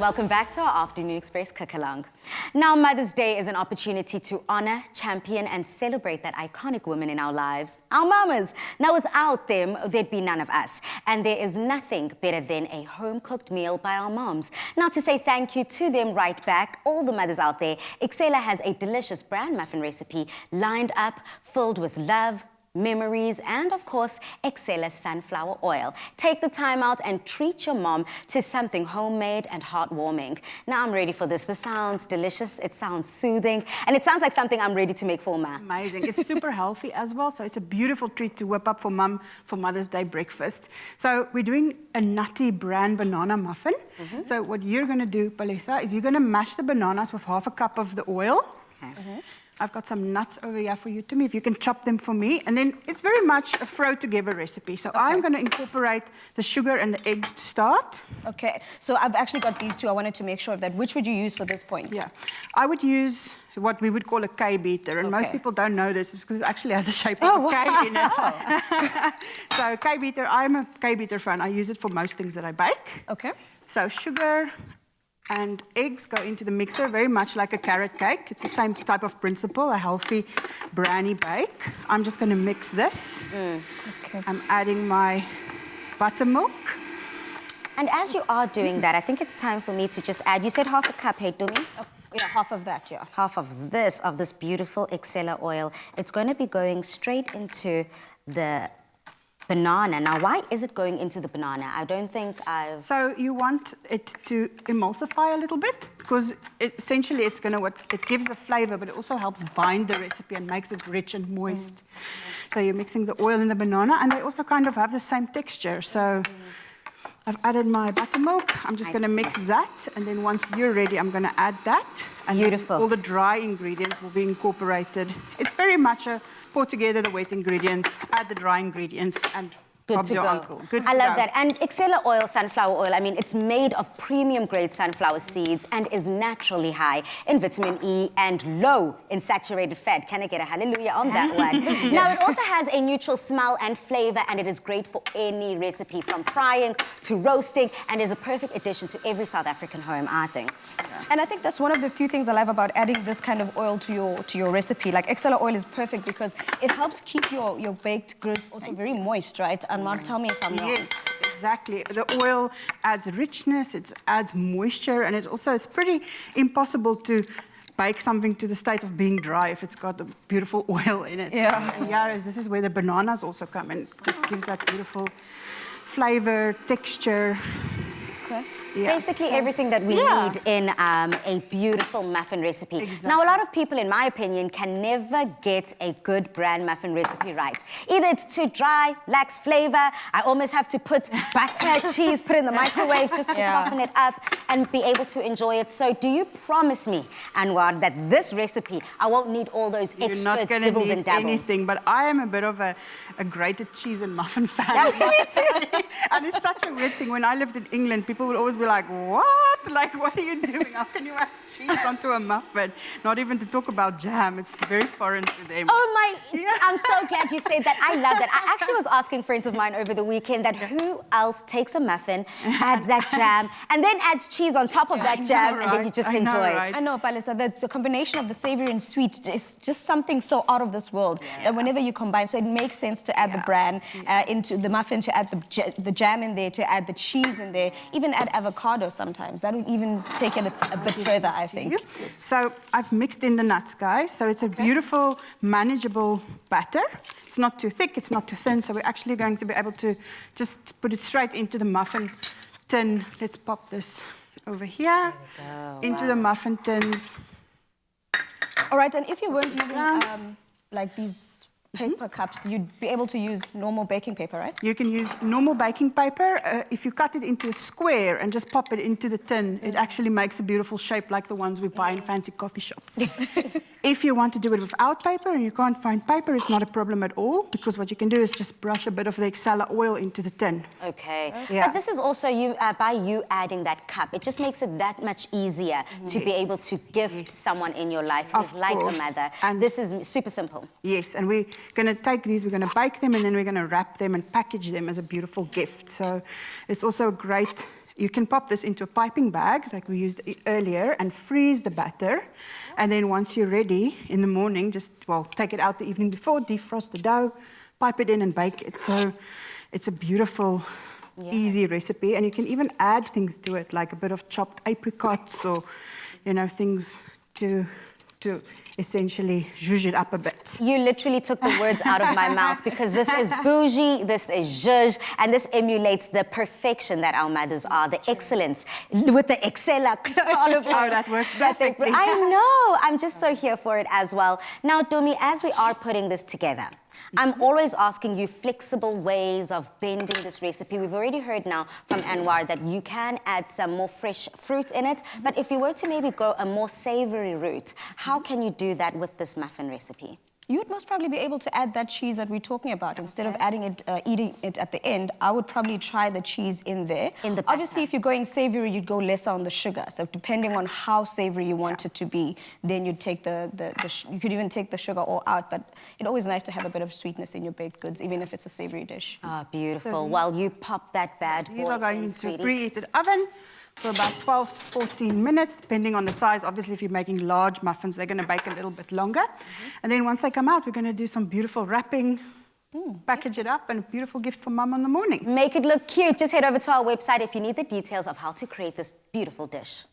Welcome back to our Afternoon Express Cook-Along. Now, Mother's Day is an opportunity to honor, champion, and celebrate that iconic woman in our lives, our mamas. Now, without them, there'd be none of us. And there is nothing better than a home-cooked meal by our moms. Now, to say thank you to them right back, all the mothers out there, EXCELLA has a delicious bran muffin recipe lined up, filled with love, memories, and of course, EXCELLA sunflower oil. Take the time out and treat your mom to something homemade and heartwarming. Now I'm ready for this. This sounds delicious, it sounds soothing, and it sounds like something I'm ready to make for Ma. Amazing. It's super healthy as well, so it's a beautiful treat to whip up for Mum for Mother's Day breakfast. So we're doing a nutty bran banana muffin. So what you're going to do, Palesa, is you're going to mash the bananas with half a cup of the oil. I've got some nuts over here for you, Timmy, if you can chop them for me. And then it's very much a throw-together recipe. So I'm going to incorporate the sugar and the eggs to start. Okay, so I've actually got these two. I wanted to make sure of that. Which would you use for this point? Yeah, I would use what we would call a K beater. And most people don't know this because it actually has the shape of a K in it. So K beater, I'm a K beater fan. I use it for most things that I bake. Okay. So sugar and eggs go into the mixer, very much like a carrot cake. It's the same type of principle, a healthy brownie bake. I'm just going to mix this. Okay. I'm adding my buttermilk. And as you are doing that, I think it's time for me to just add, you said half a cup, hey, Dumi? Yeah, half of that, yeah. Half of this beautiful EXCELLA oil. It's going to be going straight into the banana. Now, why is it going into the banana? I don't think I've... So you want it to emulsify a little bit because essentially it's going to, it gives a flavor, but it also helps bind the recipe and makes it rich and moist. So you're mixing the oil and the banana, and they also kind of have the same texture. So I've added my buttermilk. I'm just going to mix that, and then once you're ready, I'm going to add that. And beautiful. All the dry ingredients will be incorporated. It's very much a pour together the wet ingredients, add the dry ingredients, and good to go. Uncle. Good I to love go. that. And EXCELLA oil, sunflower oil, I mean, it's made of premium grade sunflower seeds and is naturally high in vitamin E and low in saturated fat. Can I get a hallelujah on that one? Now, it also has a neutral smell and flavor, and it is great for any recipe, from frying to roasting, and is a perfect addition to every South African home, I think. And I think that's one of the few things I love about adding this kind of oil to your recipe. Like, EXCELLA oil is perfect because it helps keep your baked goods also very moist, right? And Mark, tell me if I'm wrong. Yes, exactly. The oil adds richness, it adds moisture, and it also is pretty impossible to bake something to the state of being dry if it's got a beautiful oil in it. Yeah. And yeah, this is where the bananas also come in. Just gives that beautiful flavor, texture. Okay. Yeah. Basically everything that we need in a beautiful muffin recipe. Exactly. Now, a lot of people, in my opinion, can never get a good bran muffin recipe right. Either it's too dry, lacks flavor, I almost have to put butter, cheese, put it in the microwave just to soften it up and be able to enjoy it. So do you promise me, Anwar, that this recipe, I won't need all those extra You're not going dibbles to and need dabbles? anything, but I am a bit of a grated cheese and muffin fan. And it's such a weird thing. When I lived in England, people would always be like, what? Like, what are you doing? How can you add cheese onto a muffin? Not even to talk about jam. It's very foreign to them. Oh my, I'm so glad you said that. I love that. I actually was asking friends of mine over the weekend that who else takes a muffin, adds that jam, and then adds cheese on top of that jam, and then you just enjoy it. I know, Palisa, the combination of the savory and sweet is just something so out of this world that whenever you combine, so it makes sense to add the bran into the muffin, to add the jam in there, to add the cheese in there, even add avocado sometimes. That would even take it a bit further, I think. So I've mixed in the nuts, guys. So it's a beautiful, manageable batter. It's not too thick, it's not too thin, so we're actually going to be able to just put it straight into the muffin tin. Let's pop this over here, into the muffin tins. All right, and if you weren't using like these paper cups, you'd be able to use normal baking paper, right? You can use normal baking paper. If you cut it into a square and just pop it into the tin, it actually makes a beautiful shape like the ones we buy in fancy coffee shops. If you want to do it without paper and you can't find paper, it's not a problem at all, because what you can do is just brush a bit of the EXCELLA oil into the tin. Okay. Yeah. But this is also by you adding that cup, it just makes it that much easier to be able to gift someone in your life who's like a mother. And this is super simple. Yes, and we're going to take these, we're going to bake them, and then we're going to wrap them and package them as a beautiful gift. So it's also a great You can pop this into a piping bag, like we used earlier, and freeze the batter. And then once you're ready in the morning, just, well, take it out the evening before, defrost the dough, pipe it in and bake it. So it's a beautiful, easy recipe. And you can even add things to it, like a bit of chopped apricots or, you know, things to essentially zhuzh it up a bit. You literally took the words out of my mouth, because this is bougie, this is zhuzh, and this emulates the perfection that our mothers are, the excellence with the EXCELLA olive oil. Oh, that works perfectly. I know, I'm just so here for it as well. Now, Dumi, as we are putting this together, I'm always asking you flexible ways of bending this recipe. We've already heard now from Anwar that you can add some more fresh fruit in it, but if you were to maybe go a more savory route, how can you do that with this muffin recipe? You would most probably be able to add that cheese that we're talking about. Instead of adding it, eating it at the end, I would probably try the cheese in there. In the Obviously, if you're going savory, you'd go lesser on the sugar. So depending on how savory you want it to be, then you'd take you could even take the sugar all out. But it's always nice to have a bit of sweetness in your baked goods, even if it's a savory dish. Ah, beautiful. Well, you pop that bad boy These are going in, into sweetie. preheated oven for about 12 to 14 minutes, depending on the size. Obviously, if you're making large muffins, they're going to bake a little bit longer. And then once they come out, we're going to do some beautiful wrapping, package it up, and a beautiful gift for mum in the morning. Make it look cute. Just head over to our website if you need the details of how to create this beautiful dish.